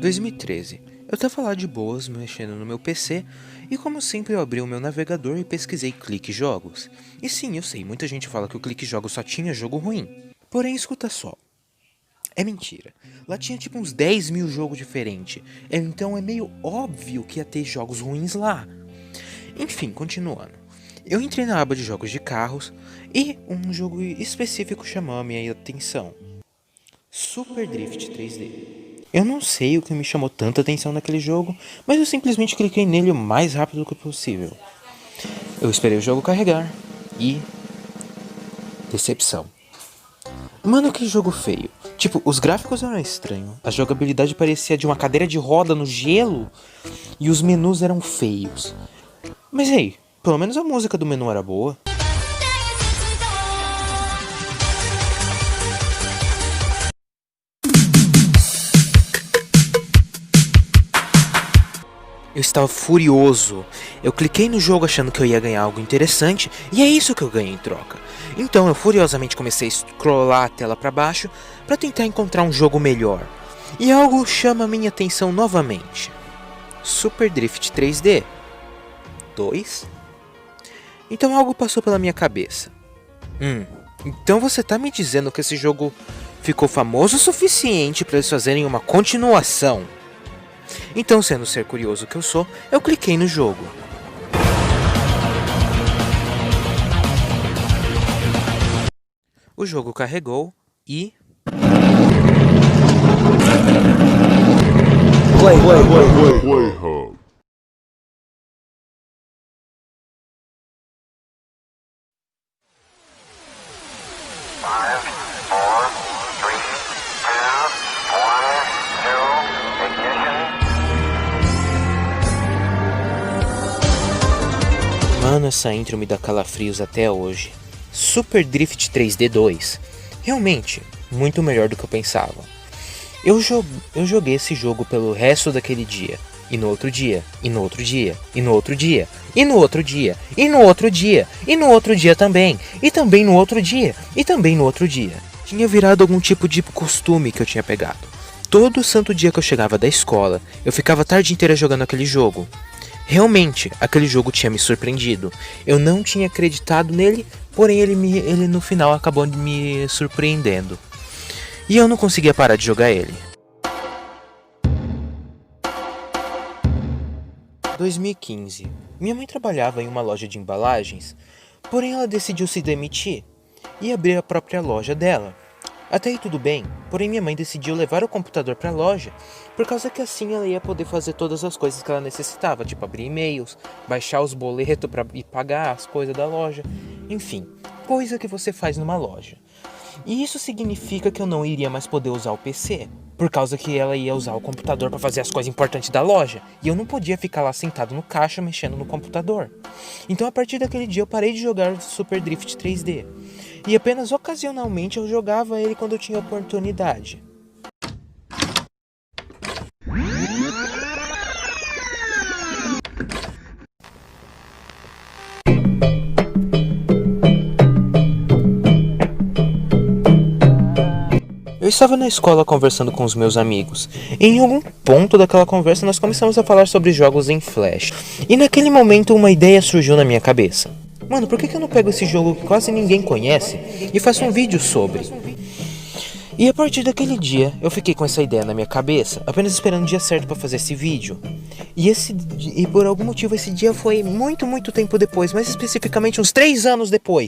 2013. Eu tava lá de boas, mexendo no meu PC, e como sempre eu abri o meu navegador e pesquisei Clique Jogos. E sim, eu sei, muita gente fala que o Clique Jogos só tinha jogo ruim. Porém, escuta só. É mentira. Lá tinha tipo uns 10 mil jogos diferentes. Então é meio óbvio que ia ter jogos ruins lá. Enfim, continuando. Eu entrei na aba de jogos de carros e um jogo específico chamou a minha atenção. Super Drift 3D. Eu não sei o que me chamou tanta atenção naquele jogo, mas eu simplesmente cliquei nele o mais rápido que possível. Eu esperei o jogo carregar e... decepção. Mano, que jogo feio. Tipo, os gráficos eram estranhos, a jogabilidade parecia de uma cadeira de roda no gelo e os menus eram feios. Mas ei, pelo menos a música do menu era boa. Eu estava furioso. Eu cliquei no jogo achando que eu ia ganhar algo interessante, e é isso que eu ganhei em troca. Então eu furiosamente comecei a scrollar a tela para baixo para tentar encontrar um jogo melhor. E algo chama minha atenção novamente. Super Drift 3D 2? Então algo passou pela minha cabeça. Então você tá me dizendo que esse jogo ficou famoso o suficiente para eles fazerem uma continuação? Então, sendo ser curioso que eu sou, eu cliquei no jogo. O jogo carregou e... Play Hub. Mano, essa intro me dá calafrios até hoje. Super Drift 3D 2. Realmente, muito melhor do que eu pensava. Eu joguei esse jogo pelo resto daquele dia. E no outro dia, e no outro dia, e no outro dia, e no outro dia, e no outro dia, e no outro dia também, e também no outro dia, e também no outro dia. Tinha virado algum tipo de costume que eu tinha pegado. Todo santo dia que eu chegava da escola, eu ficava a tarde inteira jogando aquele jogo. Realmente, aquele jogo tinha me surpreendido. Eu não tinha acreditado nele, porém ele no final acabou me surpreendendo. E eu não conseguia parar de jogar ele. 2015. Minha mãe trabalhava em uma loja de embalagens, porém ela decidiu se demitir e abrir a própria loja dela. Até aí tudo bem, porém minha mãe decidiu levar o computador para a loja, por causa que assim ela ia poder fazer todas as coisas que ela necessitava, tipo abrir e-mails, baixar os boletos e pagar as coisas da loja, enfim, coisa que você faz numa loja. E isso significa que eu não iria mais poder usar o PC, por causa que ela ia usar o computador para fazer as coisas importantes da loja, e eu não podia ficar lá sentado no caixa mexendo no computador. Então a partir daquele dia eu parei de jogar Super Drift 3D. E apenas ocasionalmente eu jogava ele quando eu tinha oportunidade. Eu estava na escola conversando com os meus amigos. E em algum ponto daquela conversa nós começamos a falar sobre jogos em Flash. E naquele momento uma ideia surgiu na minha cabeça. Mano, por que eu não pego esse jogo que quase ninguém conhece e faço um vídeo sobre? E a partir daquele dia, eu fiquei com essa ideia na minha cabeça, apenas esperando o dia certo para fazer esse vídeo. E por algum motivo esse dia foi muito tempo depois, mais especificamente uns 3 anos depois.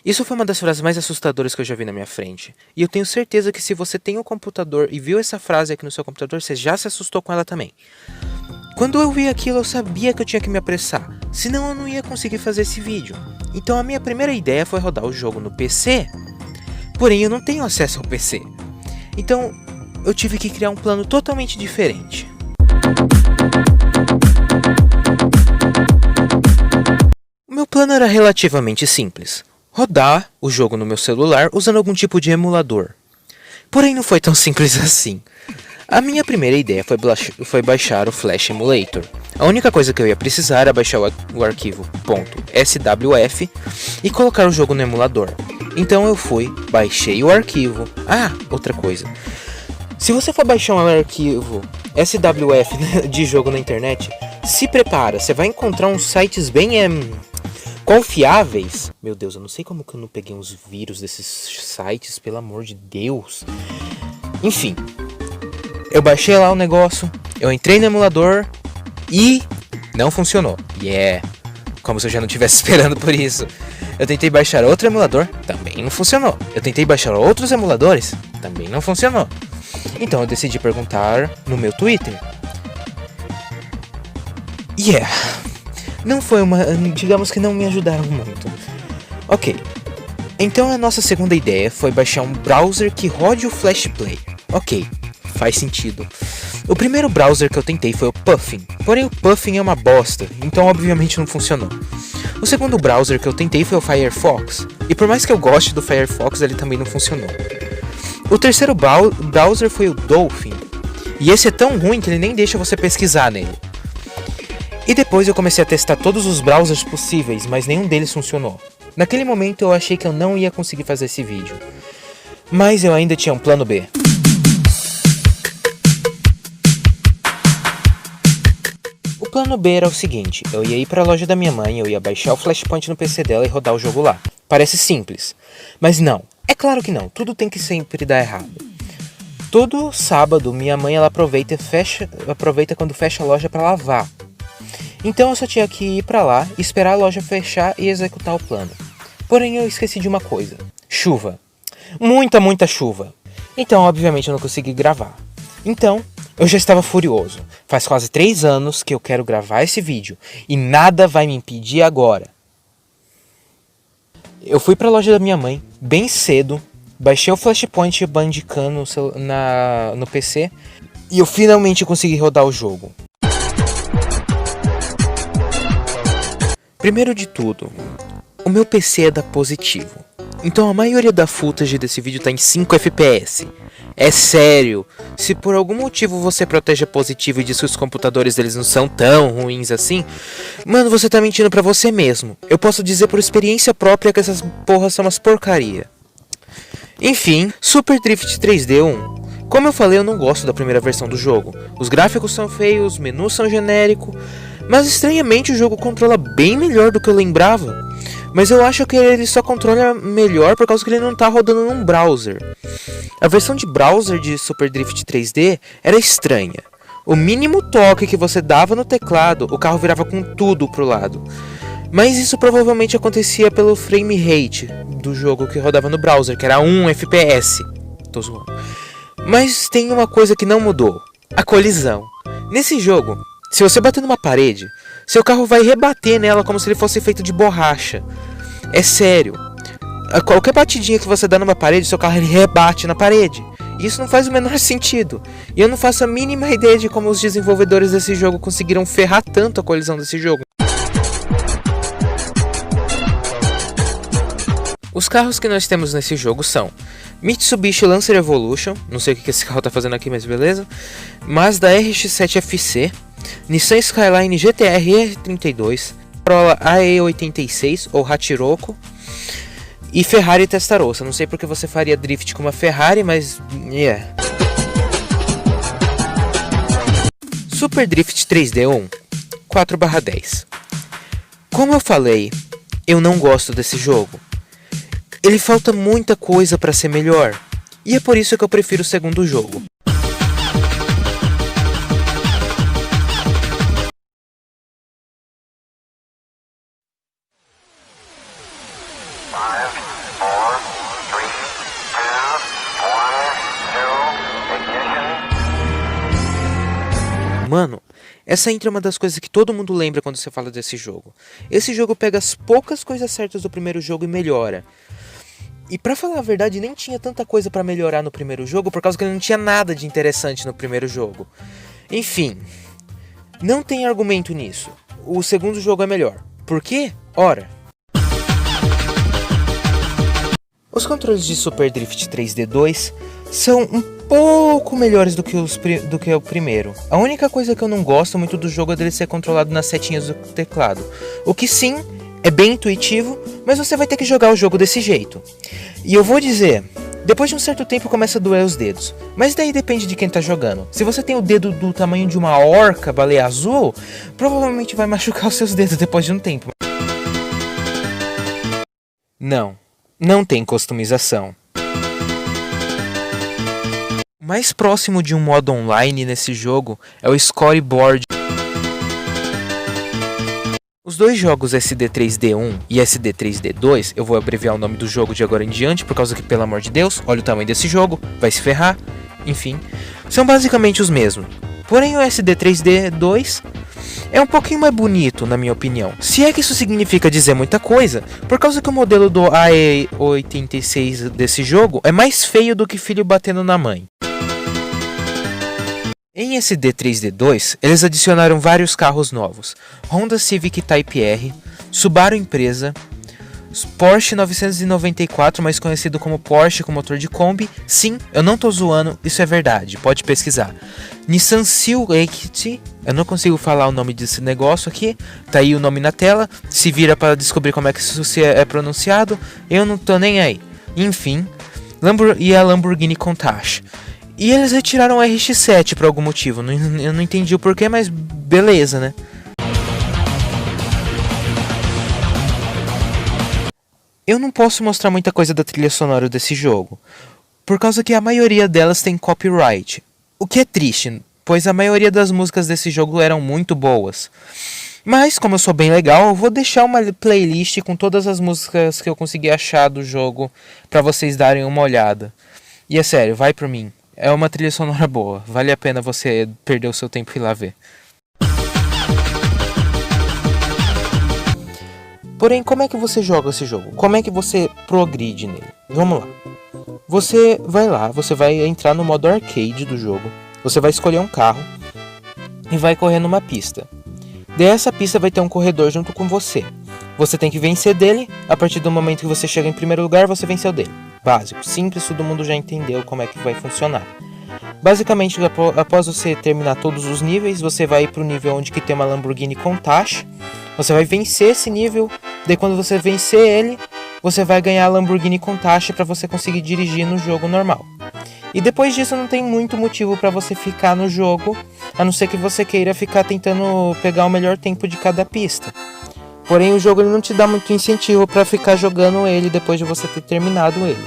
Isso foi uma das frases mais assustadoras que eu já vi na minha frente. E eu tenho certeza que se você tem um computador e viu essa frase aqui no seu computador, você já se assustou com ela também. Quando eu vi aquilo, eu sabia que eu tinha que me apressar, senão eu não ia conseguir fazer esse vídeo. Então a minha primeira ideia foi rodar o jogo no PC, porém eu não tenho acesso ao PC. Então eu tive que criar um plano totalmente diferente. O meu plano era relativamente simples. Rodar o jogo no meu celular usando algum tipo de emulador. Porém não foi tão simples assim. A minha primeira ideia foi baixar o Flash Emulator. A única coisa que eu ia precisar era baixar o arquivo .swf e colocar o jogo no emulador. Então eu baixei o arquivo. Ah, outra coisa. Se você for baixar um arquivo SWF de jogo na internet, se prepara, você vai encontrar uns sites bem confiáveis. Meu Deus, eu não sei como que eu não peguei uns vírus desses sites, pelo amor de Deus. Enfim, eu baixei lá o negócio, eu entrei no emulador e não funcionou. Como se eu já não estivesse esperando por isso. Eu tentei baixar outro emulador, também não funcionou. Eu tentei baixar outros emuladores, também não funcionou. Então eu decidi perguntar no meu Twitter. Não foi digamos que não me ajudaram muito. Ok. Então a nossa segunda ideia foi baixar um browser que rode o Flash Player. Ok, faz sentido. O primeiro browser que eu tentei foi o Puffin, porém o Puffin é uma bosta, então obviamente não funcionou. O segundo browser que eu tentei foi o Firefox, e por mais que eu goste do Firefox, ele também não funcionou. O terceiro browser foi o Dolphin, e esse é tão ruim que ele nem deixa você pesquisar nele. E depois eu comecei a testar todos os browsers possíveis, mas nenhum deles funcionou. Naquele momento eu achei que eu não ia conseguir fazer esse vídeo, mas eu ainda tinha um plano B. O plano B era o seguinte, eu ia ir para a loja da minha mãe, eu ia baixar o Flashpoint no PC dela e rodar o jogo lá. Parece simples, mas não, é claro que não, tudo tem que sempre dar errado. Todo sábado minha mãe ela aproveita quando fecha a loja para lavar. Então eu só tinha que ir para lá, esperar a loja fechar e executar o plano. Porém eu esqueci de uma coisa, chuva. Muita chuva. Então obviamente eu não consegui gravar. Então eu já estava furioso. Faz quase 3 anos que eu quero gravar esse vídeo e nada vai me impedir agora. Eu fui para a loja da minha mãe bem cedo, baixei o Flashpoint Bandicam no PC e eu finalmente consegui rodar o jogo. Primeiro de tudo, o meu PC é da Positivo. Então a maioria da footage desse vídeo tá em 5 FPS. É sério, se por algum motivo você protege a Positivo e diz que os computadores deles não são tão ruins assim, mano, você tá mentindo pra você mesmo. Eu posso dizer por experiência própria que essas porras são umas porcaria. Enfim, Super Drift 3D 1. Como eu falei, eu não gosto da primeira versão do jogo. Os gráficos são feios, os menus são genéricos, mas estranhamente o jogo controla bem melhor do que eu lembrava. Mas eu acho que ele só controla melhor por causa que ele não tá rodando num browser. A versão de browser de Super Drift 3D era estranha. O mínimo toque que você dava no teclado, o carro virava com tudo pro lado. Mas isso provavelmente acontecia pelo frame rate do jogo que rodava no browser, que era 1 FPS. Tô zoando. Mas tem uma coisa que não mudou: a colisão. Nesse jogo, se você bater numa parede, seu carro vai rebater nela como se ele fosse feito de borracha. É sério. Qualquer batidinha que você dá numa parede, seu carro ele rebate na parede. E isso não faz o menor sentido. E eu não faço a mínima ideia de como os desenvolvedores desse jogo conseguiram ferrar tanto a colisão desse jogo. Os carros que nós temos nesse jogo são Mitsubishi Lancer Evolution, não sei o que esse carro tá fazendo aqui, mas beleza. Mazda RX-7 FC, Nissan Skyline GT-R R32, Corolla AE86 ou Hachiroco e Ferrari Testarossa. Não sei porque você faria drift com uma Ferrari, mas Super Drift 3D 1 4/10. Como eu falei, eu não gosto desse jogo. Ele falta muita coisa para ser melhor, e é por isso que eu prefiro o segundo jogo. Mano, essa intro é uma das coisas que todo mundo lembra quando você fala desse jogo. Esse jogo pega as poucas coisas certas do primeiro jogo e melhora. E pra falar a verdade, nem tinha tanta coisa pra melhorar no primeiro jogo, por causa que não tinha nada de interessante no primeiro jogo. Enfim, não tem argumento nisso. O segundo jogo é melhor. Por quê? Ora. Os controles de Super Drift 3D 2 são um pouco melhores do que o primeiro. A única coisa que eu não gosto muito do jogo é dele ser controlado nas setinhas do teclado. O que sim, é bem intuitivo, mas você vai ter que jogar o jogo desse jeito. E eu vou dizer, depois de um certo tempo começa a doer os dedos. Mas daí depende de quem tá jogando. Se você tem o dedo do tamanho de uma orca baleia azul, provavelmente vai machucar os seus dedos depois de um tempo. Não tem customização. O mais próximo de um modo online nesse jogo é o Scoreboard. Os dois jogos SD3D1 e SD3D2, eu vou abreviar o nome do jogo de agora em diante, por causa que, pelo amor de Deus, olha o tamanho desse jogo, vai se ferrar, enfim, são basicamente os mesmos. Porém o SD3D2 é um pouquinho mais bonito, na minha opinião. Se é que isso significa dizer muita coisa, por causa que o modelo do AE86 desse jogo é mais feio do que filho batendo na mãe. Em SD3D2, eles adicionaram vários carros novos: Honda Civic Type R, Subaru Impreza, Porsche 994, mais conhecido como Porsche com motor de Kombi. Sim, eu não tô zoando, isso é verdade, pode pesquisar. Nissan Silhouette, eu não consigo falar o nome desse negócio aqui, tá aí o nome na tela, se vira para descobrir como é que isso é pronunciado, eu não tô nem aí. Enfim, e a Lamborghini Countach. E eles retiraram o RX-7 por algum motivo, eu não entendi o porquê, mas beleza, né? Eu não posso mostrar muita coisa da trilha sonora desse jogo, por causa que a maioria delas tem copyright, o que é triste, pois a maioria das músicas desse jogo eram muito boas. Mas, como eu sou bem legal, eu vou deixar uma playlist com todas as músicas que eu consegui achar do jogo pra vocês darem uma olhada. E é sério, vai por mim. É uma trilha sonora boa, vale a pena você perder o seu tempo e ir lá ver. Porém, como é que você joga esse jogo? Como é que você progride nele? Vamos lá. Você vai entrar no modo arcade do jogo, você vai escolher um carro e vai correr numa pista. Dessa pista vai ter um corredor junto com você. Você tem que vencer dele, a partir do momento que você chega em primeiro lugar, você venceu dele. Básico, simples, todo mundo já entendeu como é que vai funcionar. Basicamente, após você terminar todos os níveis, você vai para o nível onde que tem uma Lamborghini Countach. Você vai vencer esse nível, daí quando você vencer ele, você vai ganhar a Lamborghini Countach para você conseguir dirigir no jogo normal. E depois disso não tem muito motivo para você ficar no jogo, a não ser que você queira ficar tentando pegar o melhor tempo de cada pista. Porém, o jogo ele não te dá muito incentivo para ficar jogando ele depois de você ter terminado ele.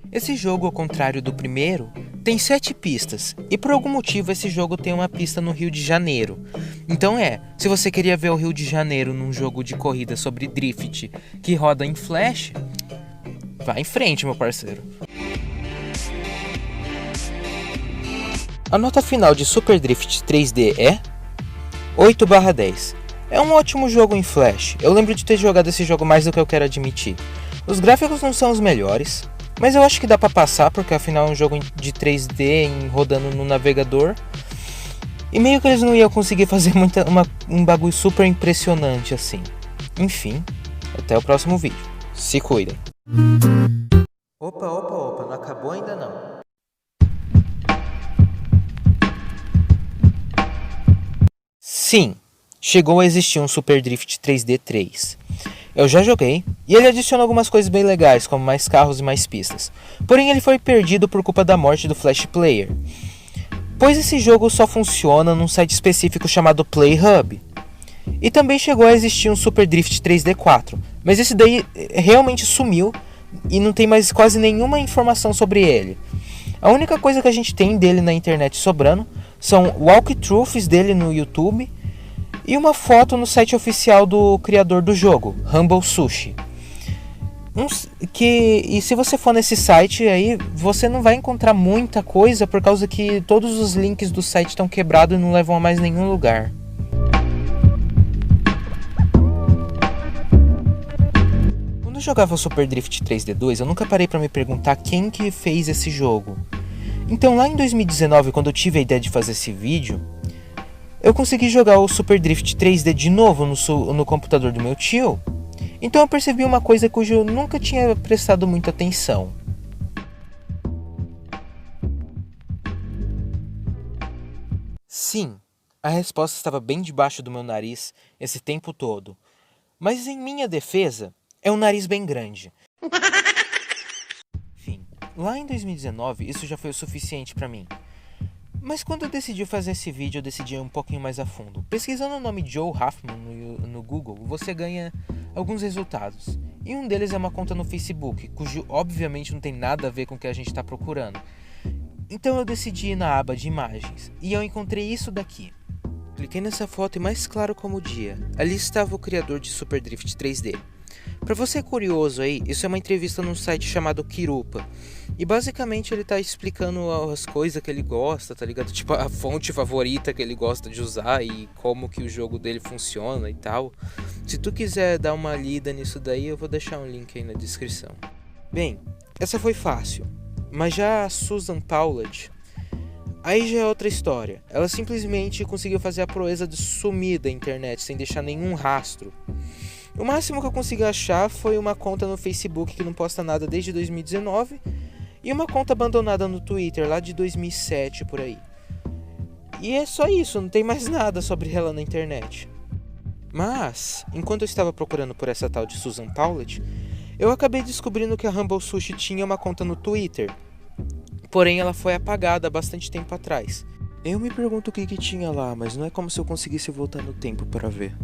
Esse jogo, ao contrário do primeiro, tem 7 pistas, e por algum motivo esse jogo tem uma pista no Rio de Janeiro. Então se você queria ver o Rio de Janeiro num jogo de corrida sobre drift que roda em flash, vá em frente, meu parceiro. A nota final de Super Drift 3D é 8/10. É um ótimo jogo em flash, eu lembro de ter jogado esse jogo mais do que eu quero admitir. Os gráficos não são os melhores, mas eu acho que dá pra passar, porque afinal é um jogo de 3D rodando no navegador. E meio que eles não iam conseguir fazer um bagulho super impressionante assim. Enfim, até o próximo vídeo. Se cuidem. Opa, não acabou ainda não. Sim, chegou a existir um Super Drift 3D 3. Eu já joguei, e ele adiciona algumas coisas bem legais, como mais carros e mais pistas. Porém, ele foi perdido por culpa da morte do Flash Player, pois esse jogo só funciona num site específico chamado PlayHub. E também chegou a existir um Super Drift 3D 4, mas esse daí realmente sumiu e não tem mais quase nenhuma informação sobre ele. A única coisa que a gente tem dele na internet sobrando são walkthroughs dele no YouTube e uma foto no site oficial do criador do jogo, Humble Sushi. E se você for nesse site aí, você não vai encontrar muita coisa, por causa que todos os links do site estão quebrados e não levam a mais nenhum lugar. Quando eu jogava Super Drift 3D2, eu nunca parei pra me perguntar quem que fez esse jogo. Então lá em 2019, quando eu tive a ideia de fazer esse vídeo, eu consegui jogar o Super Drift 3D de novo no computador do meu tio. Então eu percebi uma coisa cujo eu nunca tinha prestado muita atenção. Sim, a resposta estava bem debaixo do meu nariz esse tempo todo. Mas em minha defesa, é um nariz bem grande. Enfim, lá em 2019 isso já foi o suficiente pra mim. Mas quando eu decidi fazer esse vídeo, eu decidi ir um pouquinho mais a fundo. Pesquisando o nome Joe Huffman no Google, você ganha alguns resultados. E um deles é uma conta no Facebook, cujo obviamente não tem nada a ver com o que a gente está procurando. Então eu decidi ir na aba de imagens, e eu encontrei isso daqui. Cliquei nessa foto e mais claro como o dia, ali estava o criador de Super Drift 3D. Pra você curioso aí, isso é uma entrevista num site chamado Kirupa. E basicamente ele tá explicando as coisas que ele gosta, tá ligado? Tipo a fonte favorita que ele gosta de usar e como que o jogo dele funciona e tal. Se tu quiser dar uma lida nisso daí, eu vou deixar um link aí na descrição. Bem, essa foi fácil. Mas já a Susan Powlett, aí já é outra história. Ela simplesmente conseguiu fazer a proeza de sumir da internet sem deixar nenhum rastro. O máximo que eu consegui achar foi uma conta no Facebook que não posta nada desde 2019 e uma conta abandonada no Twitter lá de 2007 por aí. E é só isso, não tem mais nada sobre ela na internet. Mas, enquanto eu estava procurando por essa tal de Susan Powlett, eu acabei descobrindo que a Humble Sushi tinha uma conta no Twitter. Porém, ela foi apagada há bastante tempo atrás. Eu me pergunto o que tinha lá, mas não é como se eu conseguisse voltar no tempo para ver.